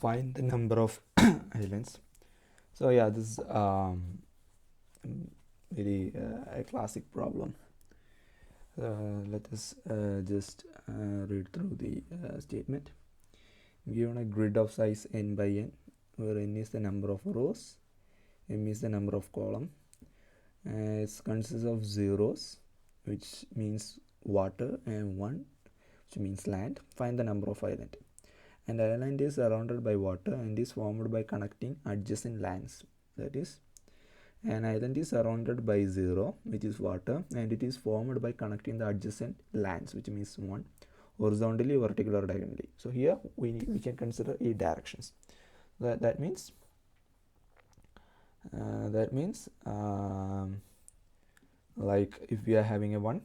Find the number of islands. So yeah, this is very a classic problem. Let us just read through the statement. Given a grid of size n by n, where n is the number of rows, m is the number of column, it consists of zeros, which means water, and 1, which means land. Find the number of island. An island is surrounded by water and is formed by connecting adjacent lands. That is, an island is surrounded by 0, which is water, and it is formed by connecting the adjacent lands, which means 1, horizontally, vertically, or diagonally. So here we can consider 8 directions. That means like if we are having a 1,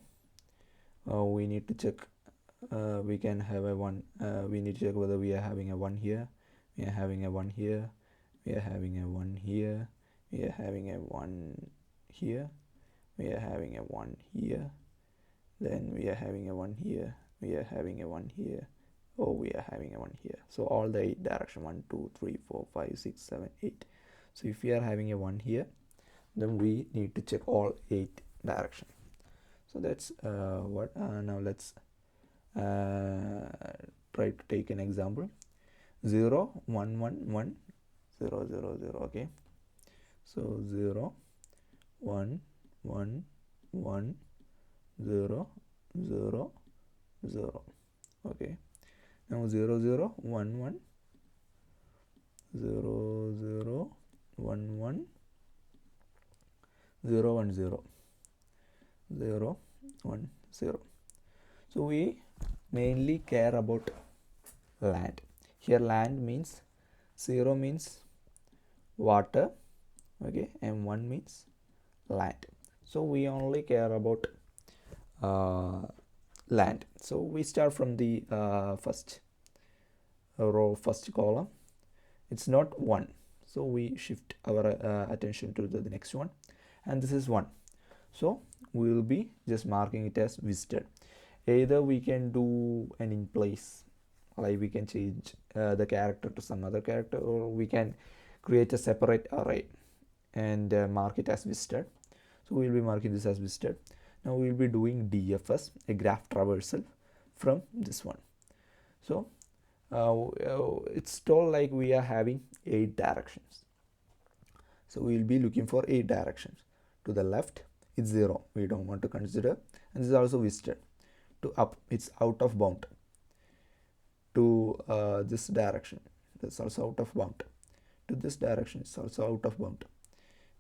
we need to check. We can have a 1. We need to check whether we are having a 1 here, we are having a 1 here, we are having a 1 here, we are having a 1 here, we are having a 1 here, then we are having a 1 here, we are having a 1 here, oh, we are having a 1 here. So all the 8 direction, 1 2 3 4 5 6 7 8. So if we are having a 1 here, then we need to check all 8 direction. So that's what now let's try to take an example. 0 1 1 1 0 0 0. Okay, so 0 1 1 1 0 0 0. Okay, now 0 0 1 1 0 0 1 1 0 1 0 0 1 0. So we mainly care about land. Here land means 0 means water, okay, and 1 means land. So we only care about land. So we start from the first row, first column. It's not 1, so we shift our attention to the next one, and this is 1. So we will be just marking it as visited. Either we can do an in place, like we can change the character to some other character, or we can create a separate array and mark it as visited. So we will be marking this as visited. Now we will be doing DFS, a graph traversal, from this one. So it's told like we are having 8 directions. So we will be looking for 8 directions. To the left, it's 0. We don't want to consider. And this is also visited. To up, it's out of bound. To this direction, that's also out of bound. To this direction, it's also out of bound.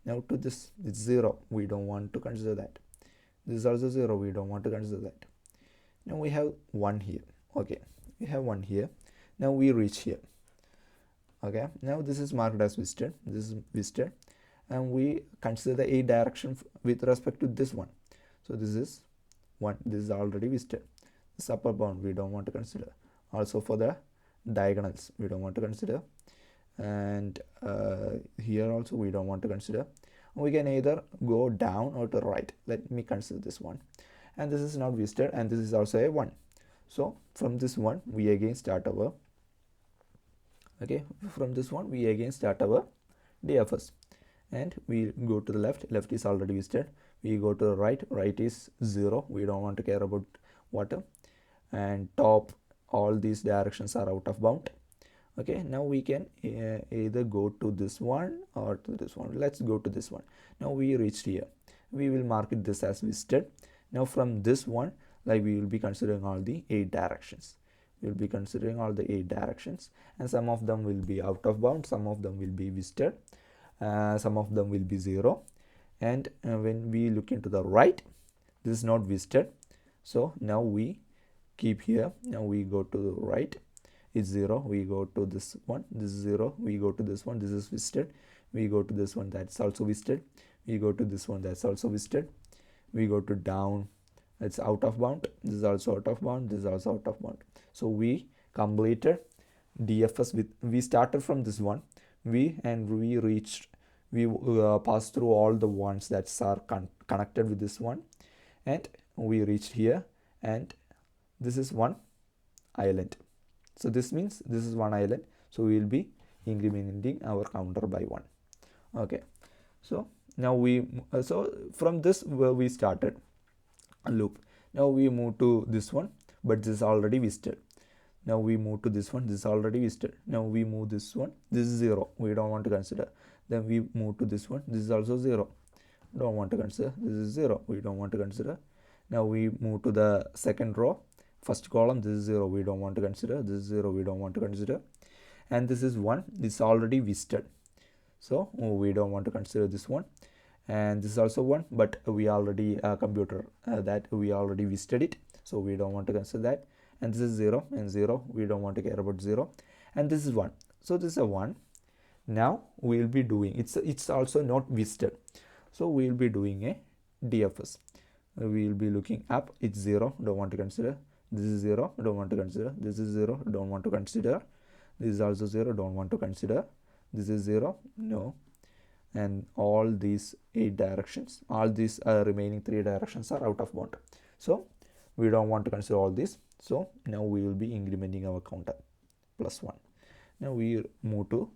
Now to this, it's 0. We don't want to consider that. This is also 0. We don't want to consider that. Now we have 1 here. Okay, we have 1 here. Now we reach here. Okay, now this is marked as visited. This is visited, and we consider the 8 direction with respect to this one. So this is 1. This is already visited. This upper bound we don't want to consider. Also for the diagonals we don't want to consider, and here also we don't want to consider. We can either go down or to right. Let me consider this one, and this is not visited, and this is also a 1. So from this one we again start our DFS, and we go to the left. Left is already visited. We go to the right. Right is 0. We don't want to care about water. And top, all these directions are out of bound. Okay, now we can either go to this one or to this one. Let's go to this one. Now we reached here. We will mark it this as visited. Now from this one, like we will be considering all the 8 directions. We will be considering all the 8 directions, and some of them will be out of bound, some of them will be visited, some of them will be 0. And when we look into the right, this is not visited. So now we keep here. Now we go to the right, it's 0. We go to this one, this is 0. We go to this one, this is visited. We go to this one, that's also visited. We go to this one, that's also visited. We go to down, it's out of bound. This is also out of bound. This is also out of bound. So we completed DFS with, we started from this one, we reached, we passed through all the ones that are connected with this one, and we reached here, and this is one island. So this means this is one island. So we will be incrementing our counter by 1. Okay, so now we so from this where we started a loop. Now we move to this one, but this is already visited. Now we move to this one, this is already visited. Now we move this one, this is 0, we don't want to consider. Then we move to this one, this is also 0, don't want to consider. This is 0, we don't want to consider. Now we move to the second row, first column, this is 0, we don't want to consider. This is 0, we don't want to consider. And this is 1, this is already visited, so we don't want to consider this one. And this is also 1, but we already computer that we already visited it, so we don't want to consider that. And this is 0 and 0, we don't want to care about 0. And this is 1, so this is a 1. Now we will be doing it's also not visited, so we will be doing a DFS. We will be looking up, it's 0, don't want to consider. This is 0, don't want to consider. This is 0, don't want to consider. This is also 0, don't want to consider. This is 0, no. And all these 8 directions, all these remaining 3 directions are out of bound, so we don't want to consider all this. So now we will be incrementing our counter plus 1. Now we move to,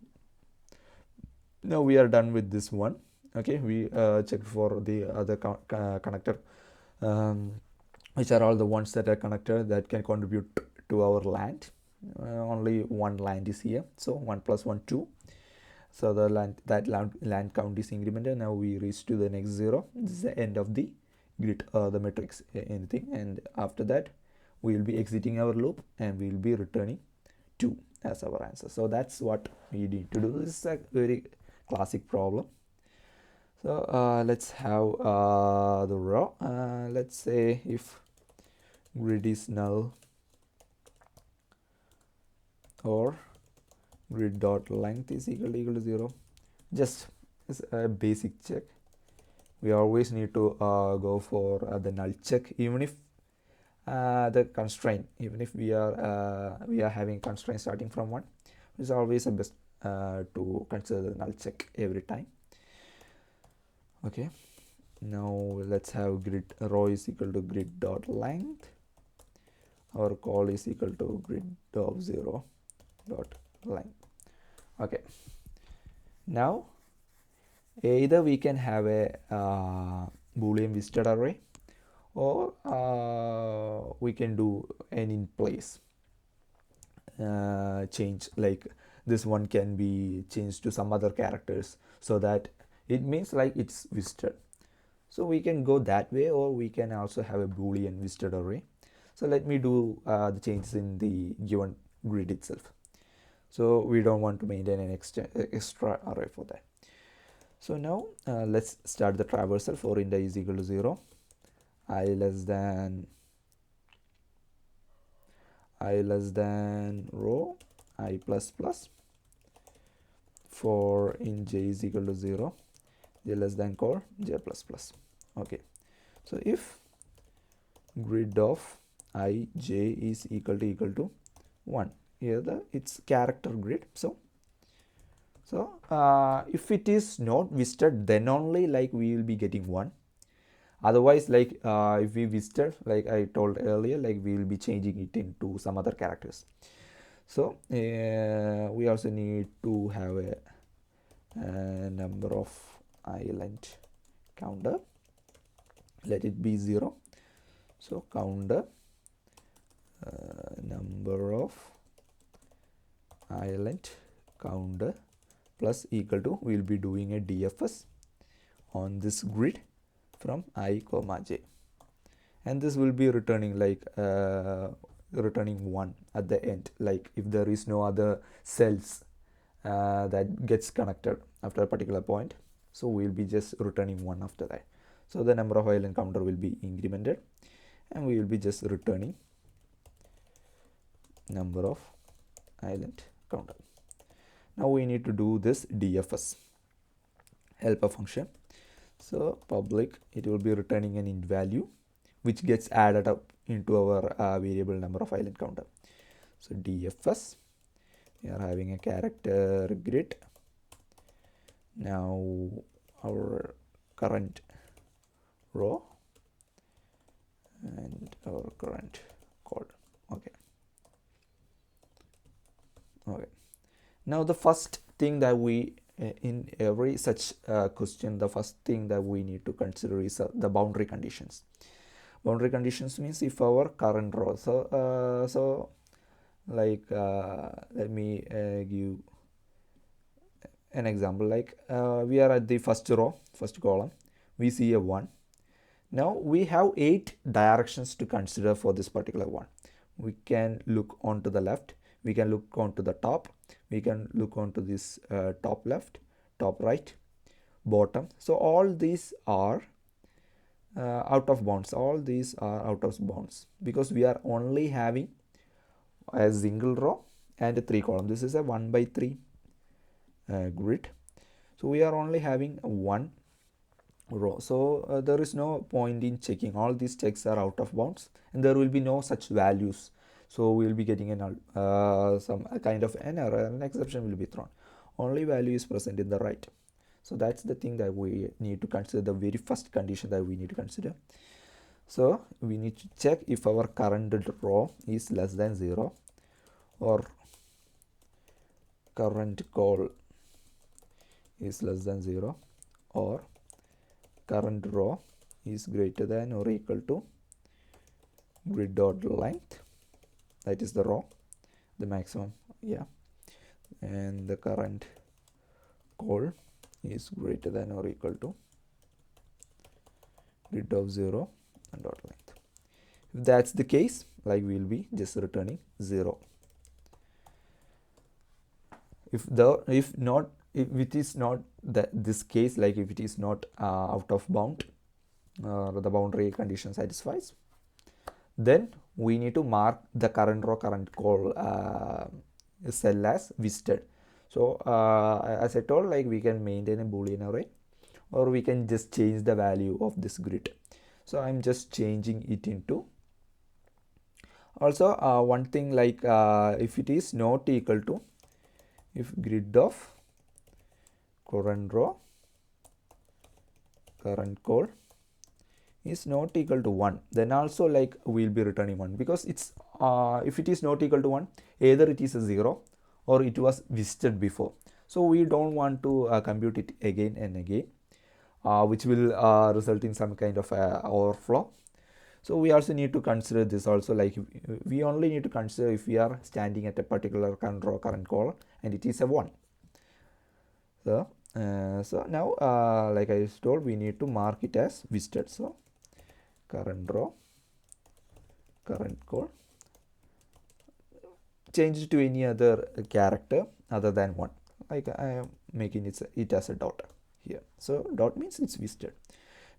now we are done with this one. Okay, we checked for the other connector, which are all the ones that are connected that can contribute to our land. Only one land is here, so 1 plus 1 2. So the land count is incremented. Now we reach to the next 0. This is the end of the grid, the matrix, anything. And after that we will be exiting our loop and we will be returning 2 as our answer. So that's what we need to do. This is a very classic problem. So let's have the row. Let's say if grid is null or grid dot length is equal to 0. Just as a basic check, we always need to go for the null check, even if the constraint, even if we are having constraint starting from 1, it's always a best to consider the null check every time. Okay, now let's have grid row is equal to grid dot length. Our call is equal to grid of 0 dot length. Okay, now either we can have a boolean visited array, or we can do an in place change, like this one can be changed to some other characters so that it means like it's visited. So we can go that way, or we can also have a boolean visited array. So let me do the changes in the given grid itself. So we don't want to maintain an extra array for that. So now let's start the traversal for int I is equal to 0, I less than row, I plus plus. For int j is equal to 0, j less than core, j plus plus. Okay, so if grid of I j is equal to 1, here it's character grid. So if it is not visited, then only like we will be getting 1. Otherwise, like if we visited, like I told earlier, like we will be changing it into some other characters. So we also need to have a number of island counter, let it be 0. So counter number of island counter plus equal to, we will be doing a DFS on this grid from I comma j, and this will be returning like returning 1 at the end, like if there is no other cells that gets connected after a particular point. So we will be just returning 1 after that. So the number of island counter will be incremented, and we will be just returning number of island counter. Now we need to do this DFS helper function. So public, it will be returning an int value which gets added up into our variable number of island counter. So DFS, we are having a character grid. Now our current row and our current code. Okay. Now the first thing that we in every such question, the first thing that we need to consider is the boundary conditions. Boundary conditions means if our current row, so like let me give an example. Like we are at the first row, first column, we see a 1. Now we have 8 directions to consider for this particular one. We can look onto the left, we can look onto the top, we can look onto this top left, top right, bottom. So all these are out of bounds. All these are out of bounds because we are only having a single row and 3 columns. This is a 1 by 3 grid. So we are only having one row. So there is no point in checking. All these checks are out of bounds and there will be no such values. So we will be getting some kind of an error, an exception will be thrown. Only value is present in the right. So that's the thing that we need to consider, the very first condition that we need to consider. So we need to check if our current row is less than 0 or current call is less than 0 or current row is greater than or equal to grid dot length, that is the row, the maximum, yeah, and the current call is greater than or equal to grid of 0 and dot length. If that's the case, like we will be just returning 0. If it is not this case, like if it is not out of bound, the boundary condition satisfies, then we need to mark the current row current call cell as visited. So as I told, like we can maintain a boolean array or we can just change the value of this grid. So I'm just changing it into. Also one thing, like if it is not equal to, if grid of current row current call is not equal to 1, then also like we'll be returning 1, because it's if it is not equal to 1, either it is a 0 or it was visited before. So we don't want to compute it again and again, which will result in some kind of overflow. So we also need to consider this also, like we only need to consider if we are standing at a particular current row current column and it is a 1. So now like I told, we need to mark it as visited. So current row current call, change it to any other character other than 1, like I am making it as a dot here. So dot means it's visited.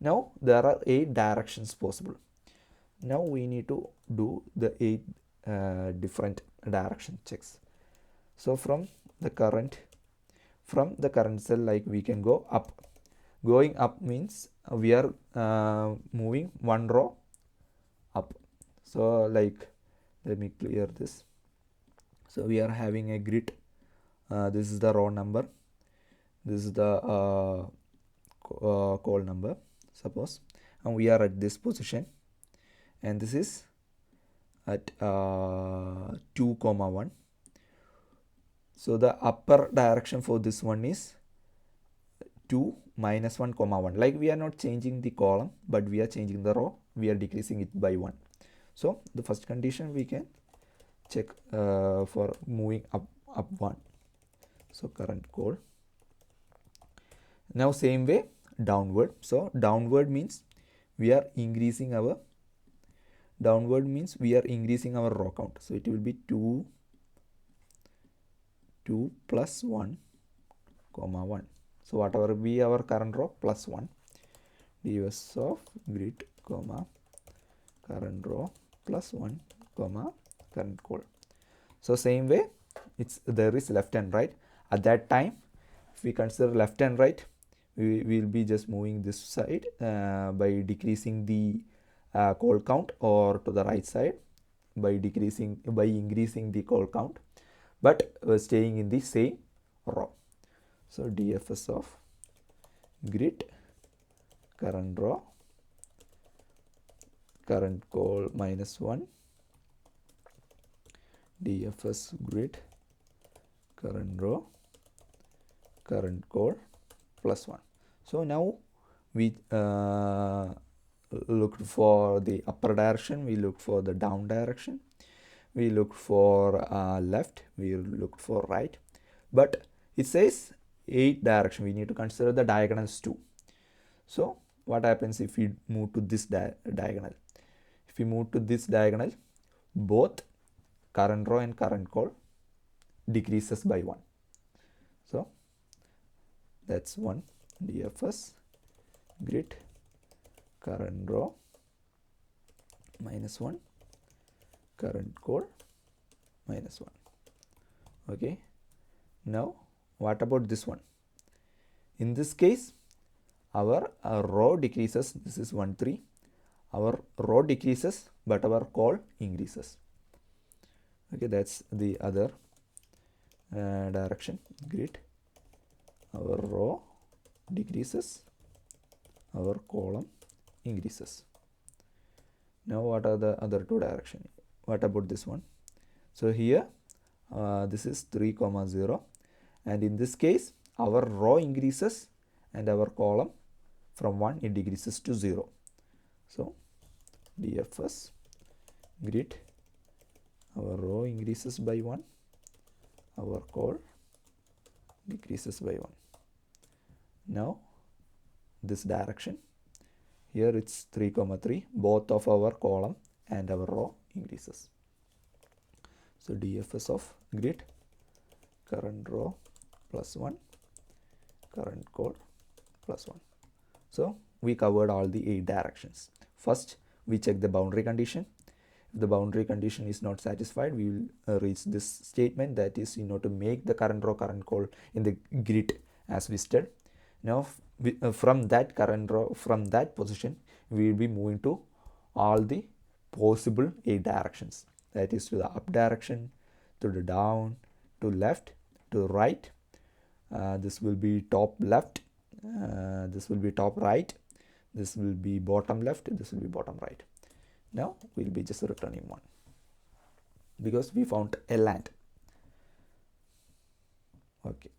Now there are 8 directions possible. Now we need to do the 8 different direction checks. So from the current cell, like we can go up. Going up means we are moving one row up. So like let me clear this. So we are having a grid. This is the row number, this is the call number, suppose, and we are at this position, and this is at 2, 1. So the upper direction for this one is 2, -1, 1. Like we are not changing the column, but we are changing the row, we are decreasing it by 1. So the first condition we can check for moving up 1. So current call. Now same way downward. So downward means we are increasing our row count. So it will be 2 plus 1, 1. So whatever be our current row plus 1, ds of grid, current row plus 1, current call. So same way there is left and right. At that time, if we consider left and right, we will be just moving this side by decreasing the call count, or to the right side by increasing the call count, but staying in the same row. So dfs of grid current row current call -1, dfs grid current row, current call plus 1. So now we looked for the upper direction, we looked for the down direction, we looked for left, we looked for right, but it says 8 direction. We need to consider the diagonals too. So what happens if we move to this diagonal? If we move to this diagonal, both current row and current call decreases by 1. So that's 1 DFS grid current row minus 1, current call minus 1. Okay, now what about this one? In this case, our row decreases. This is 1 3. Our row decreases but our call increases. Okay, that's the other direction grid. Our row decreases, our column increases. Now what are the other two directions? What about this one? So here this is 3 0, and in this case our row increases and our column from 1 it decreases to 0. So DFS grid, our row increases by 1, our call decreases by 1. Now this direction, here it's 3 3, both of our column and our row increases. So DFS of grid, current row plus 1, current call plus 1. So we covered all the 8 directions. First we check the boundary condition. If the boundary condition is not satisfied, we will reach this statement, that is, to make the current row current call in the grid as listed. Now from that current row, from that position, we will be moving to all the possible 8 directions, that is to the up direction, to the down, to left, to right. This will be top left, this will be top right, this will be bottom left, this will be bottom right. Now we'll be just returning 1 because we found a land. Okay,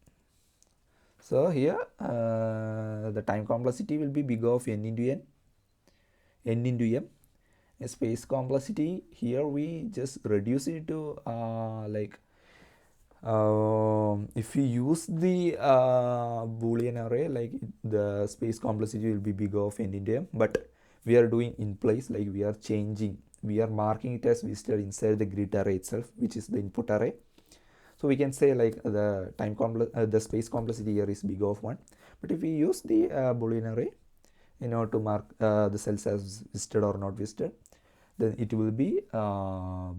so here the time complexity will be big of n into m. A space complexity, here we just reduce it to if we use the Boolean array, like the space complexity will be big of n into m, but we are doing in place, like we are changing, we are marking it as visited inside the grid array itself, which is the input array. So we can say like the the space complexity here is big of 1, but if we use the Boolean array in order to mark the cells as visited or not visited, then it will be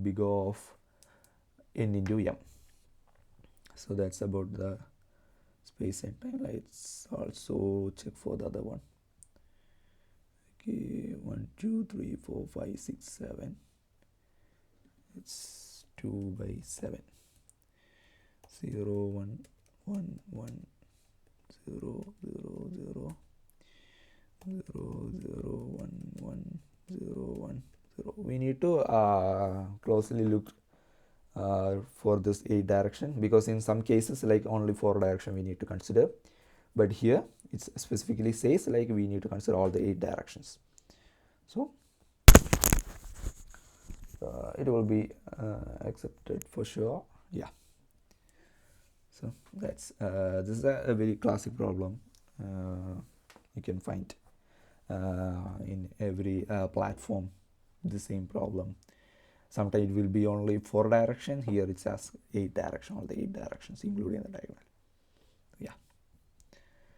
big of n into m. So that's about the space and time. Let's also check for the other one. Okay, 1 2 3 4 5 6 7. It's 2 by 7. 0 1 1 1 0 0 0 0 0 1 1 0 1 0. We need to closely look for this 8 direction, because in some cases like only 4 direction we need to consider, but here it specifically says like we need to consider all the 8 directions. So it will be accepted for sure. Yeah, so that's this is a very classic problem you can find in every platform, the same problem. Sometimes it will be only 4 direction, here it's as 8 direction, all the 8 directions including the diagonal.